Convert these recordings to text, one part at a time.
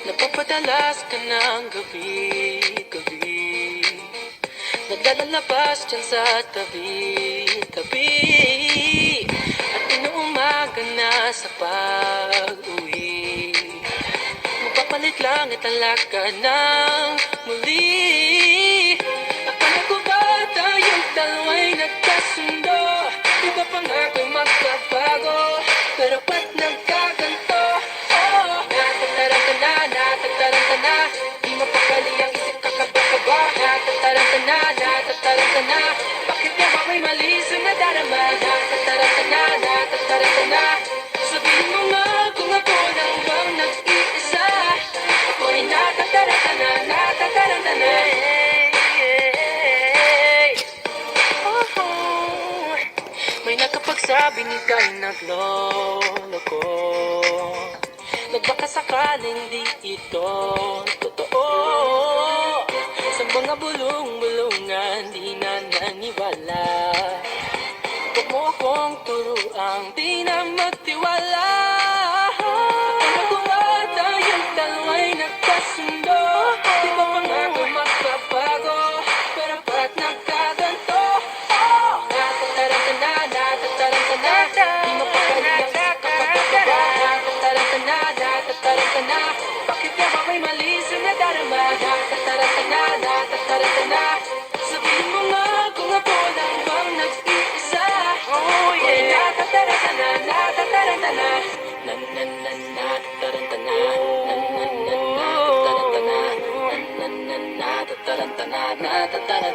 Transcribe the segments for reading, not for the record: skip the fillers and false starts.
Napapadalas ka ng gabi-gabi, naglalabas dyan sa tabi-tabi, at inuumaga na sa pag-uwi. Magpapalit lang at ang lakad ng muli. Akala ko ba tayong dalawa'y nagkasundo? Di ba pangako'y magbabago? Pero ba't nagkaganto? Oh, natataranta na, di mapakali ang isip kakaba-kaba. Natataranta na, bakit nga ba may mali sa nadarama? Natataranta na, sabihin mo nga kung ako lang bang nag-iisa. Ako'y natataranta na, oh, may nakapagsabi nika'y nagloloko, nagbaka sakaling di ito totoo. Sa mga bulong-bulungan di na naniwala, huwag mo akong turuang di na magtiwala. Akala ko ba tayong dalawa'y nagkasundo? Di ba pangako magbabago? Pero ba't nagkaganto? Oh, natataranta na, di mapakali ang isip kakaba-kaba. Natataranta na, bakit nga ba may mali sa nadarama? Natataranta na, sabihin mo nga kung ako lang bang nag-iisa. Oh yeah, natataranta na, natataranta na, natataranta na, natataranta na, natataranta na, natataranta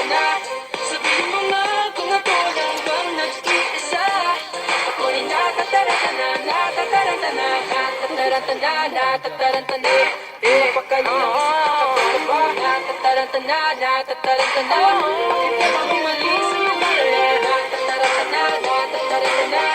na, sabihin mo nga kung ako lang bang nag-iisa. Ako'y natataranta na, di mapakali ang isip kakaba. Natataranta na, bakit nga ba may mali sa nadarama? Natataranta na,